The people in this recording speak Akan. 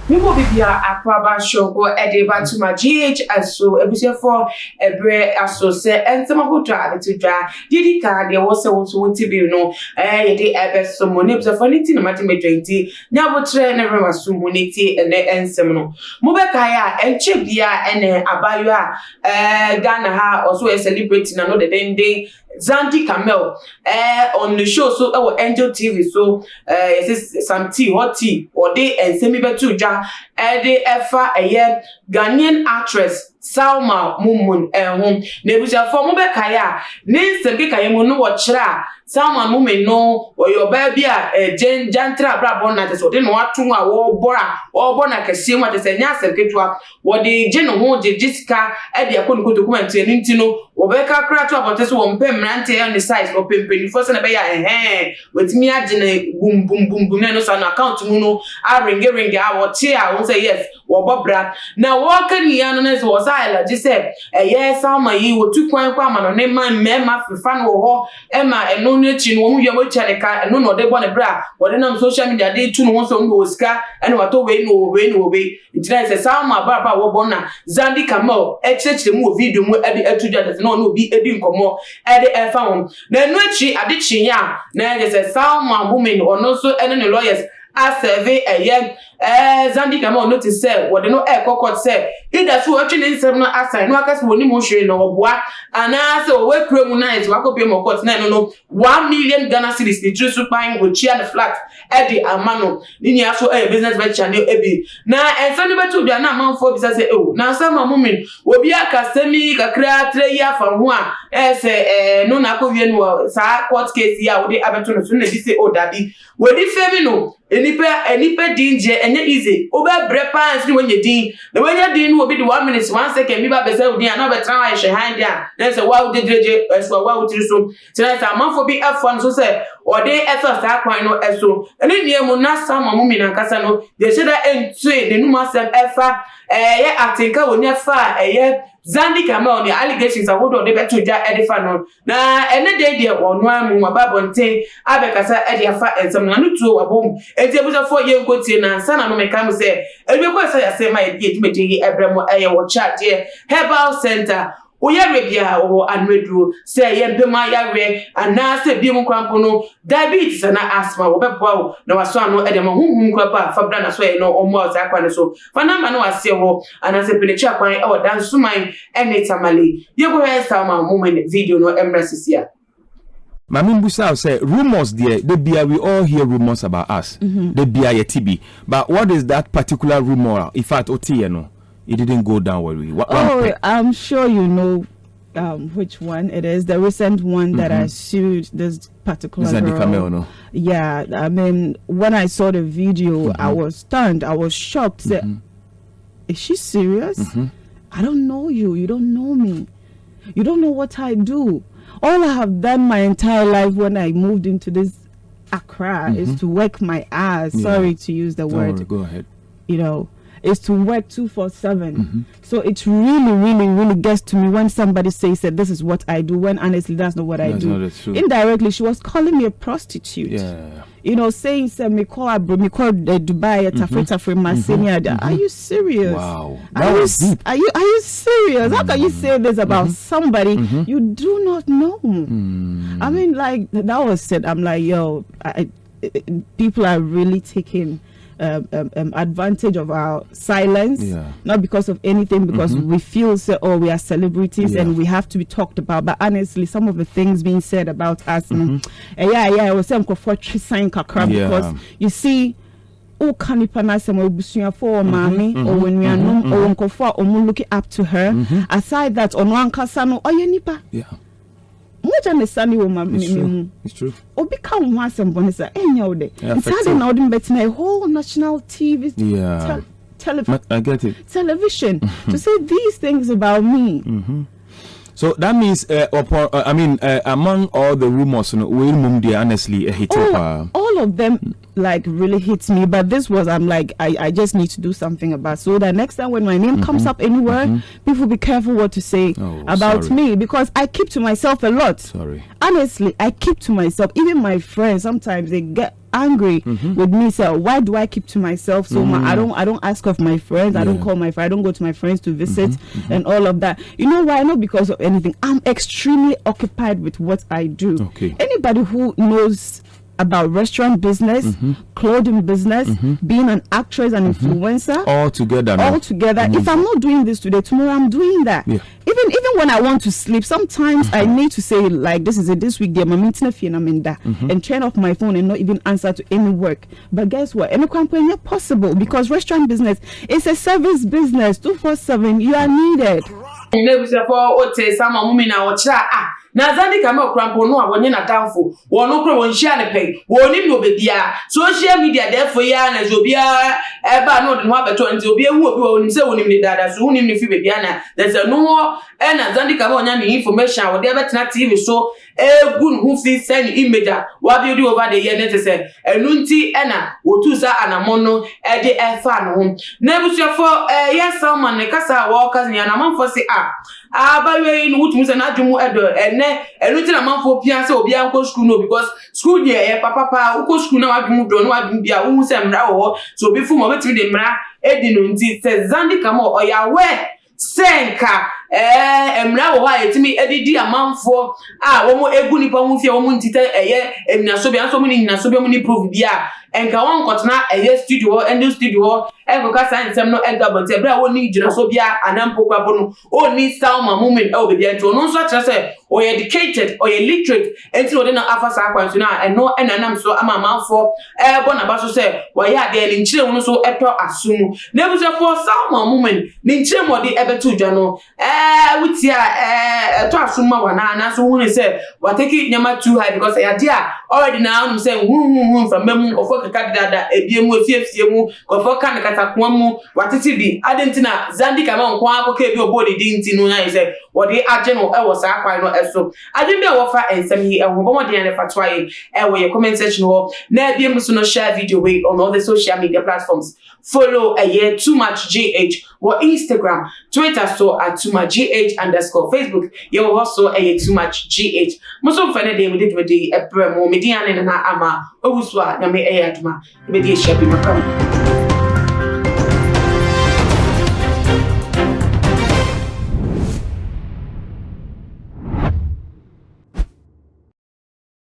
Mimo bibia akwaba shogo edeba to my GHS so ebuse for ebre aso se ensema hodwa abetudwa didi ka de wo se wo so wonti bi no yede ebeso mo ne ebuse for niti na mate medwenti nya botre ne rema so mo niti ene ensem no mo be kai a enche bia ene abayo a Ghana ha also a celebrity na no the dende Zandi Camel on the show so Angel TV so some tea hot tea or day and semi betu ja de efa Ghanaian actress Salma Mumun home nebuja for mo be kaya ne nsem kaya mo no wo kira Salma Mumun no or your baby jantra bra bon na so de no atum a wo bora kese mo de se nya nsem ketua wo de je no ho je Jessica e de akonu document enu ntino wo be ka kra to abote so wo mpem rante on the size wo pempeni for se na be ya wetimi agene bum bum no so na account mu no a ringe a wo che a wo say yes wo bobra na wo ka ni ya no na so la ji say yes Salma yi wo tu kwan kwa ma no ne man mema fefa no ho e ma eno no echi no wo yamo chale ka eno no de bo ne bra wo de nam social media de tu no so ndo osika eno wato we no ntina say Salma baba wo bona Zandi Camel echechire mu video mu e de atuja de no no bi edi nkomo e de efa won na eno echi ade chi ya na de say Salma woman ono so eno ne lawyers a survey Zandi Camel notice say what no court say either so watching nsem no assign no akase woni mo hwe no oboa ana say we kremu night wakopie mo court na no 1 million Ghana cedis ni true pan go chia the flat e amano ni aso business venture ne ebi na ensani betu bia na manfo bi say na Salma Mumin obi akasemi kakra 3 year from ho a no na ko wie no sa court case ya we dey abeto no so na bi say dabi we di femi no enipe dinje enye easy obe brepa nsi wenye din na wenye din no obi di 1 minute 1 second mi ba be say odi na be try she hand dia na say wa udedreje eso wa utiri so tena say amanfo bi afon so say ode eso sa kwan no eso eni niemu na Salma Mumin ankasa no de sheda entue de numasem efa ye atinka woni efa Zandi Camel ni allegations awodo de betu ja edifa no na ene de onu amu mababonte abekasa ediafa ensem na nutu wabom etiebuza fo ye nkotie na nsa na no meka mo se ebekwa sa ya se ma ye edimedigi ebremo wo chat ye Herbal Center Oyare bia wo anredu say ye mpema yare ana se biem kwampo no diabetes na asthma wo beboa wo na waso ano edema hunhun kwapa fabra na so ye no omo oza kwa ne so fana ma no ase ho ana se penecha kwan e wo dan suman ene tamale ye go he Salma Mumin video no emrasisia Mami Mbusa say rumors there the bia we all hear rumors about us the bia ye TB but what is that particular rumor in fact oti no it didn't go down well. I'm sure you know which one it is. The recent one that I sued this particular Zandi girl. Camel, no? Yeah, I mean, when I saw the video, I was stunned. I was shocked. Is she serious? I don't know you. You don't know me. You don't know what I do. All I have done my entire life when I moved into this Accra is to work my ass. Yeah. Sorry to use the word. Worry, go ahead. You know, is to work 247. So it really gets to me when somebody says that this is what I do, when honestly that's not what I do. Indirectly, she was calling me a prostitute. Yeah. You know, saying me call Dubai Tafreta Masenia. Are you serious? Wow. That was deep. Are you serious? How can you say this about somebody you do not know? I mean, like that was said. I'm like, yo, people are really taking advantage of our silence, not because of anything, because we feel we are celebrities and we have to be talked about. But honestly, some of the things being said about us, I was saying because you see, oh, can you for mommy or when we are no or looking up to her. Aside that, on one casano, oh, nipa. Much understand you, it's true. Or become once and bonus any other. It's hard now betting a whole national TV. I get it. Television to say these things about me. So that means, among all the rumors, honestly, a hit all of them like really hits me. But this was, I'm like, I just need to do something about. So that next time when my name comes up anywhere, people be careful what to say about me, because I keep to myself a lot. Sorry. Honestly, I keep to myself. Even my friends, sometimes they get angry with me. So why do I keep to myself so much? I don't ask of my friends. I don't call my friends. I don't go to my friends to visit and all of that. You know why? Not because of anything. I'm extremely occupied with what I do. Okay. Anybody who knows about restaurant business, clothing business, being an actress and influencer, all together. If I'm not doing this today, tomorrow I'm doing that. Yeah. Even when I want to sleep, sometimes I need to say like, this is it, this week I'm meeting a friend, I'm in that, and turn off my phone and not even answer to any work. But guess what? Any company not possible, because restaurant business is a service business. 24/7, you are needed. Na zandi kama okrampo no abonye na tamfo wono kro won hia ne pay woni no bedia social media therefore ya na zobia eba no de no abeto nti obi ehu obi wonim se wonim ni dada so wonim ni fi bedia na there's no e na zandi kama onya ni information wo de betena TV so egun hu fi send image wa bi over the year net se enu nti e na wotu sa anamono e de e fa no ho na ebusuafo yes someone ne kasa wo kasa ni anamanfo se abawe no wutum se na dwumu edo enu ti na manfo pia se obi anko school no, because school dey papa uko school na wadwumu do no wadwumu bia wo se mra wo so obi fu mo betimi de mra edi no nti se zandi kama oyawe senka emra wo ha etimi edidi amanfo wo mo egu nipa ho fie wo mo ntite eminaso bia so mo ni ninaso bia mo ni proof bia enka won kotena studio and studio enkoka science no egabonte ebra wo ni gina so bia anampo kwabo no oni salma moment e obia nti ono so kire se o educated o literate enti o de na afasa akwanso na eno enanam so ama manfo bo na ba so se wo ya de ni nkire wo so eto asumu na ebu se for salma moment ni nkire mo de ebetu dwa no wutia eto asuma wana na so hu say we take nyama too high, because ya dia already now say from memu of kaka dada ebiemu efiefie kofo kan katakwa mu watiti bi adentina zandi kama nkwa akoka ebi obodi dinti no na say wode age no e wo sa akwan no eso adin be wo fa ensem hi ehwo bomo de ne fatwa yi wo ye comment section ho na ebiemu so no share video we on all the social media platforms. Follow too much GH or Instagram, Twitter so at too much GH _ Facebook. You also too much GH. Most fine day we did with the premo median and ama owuswa na me ayatuma. Be the shape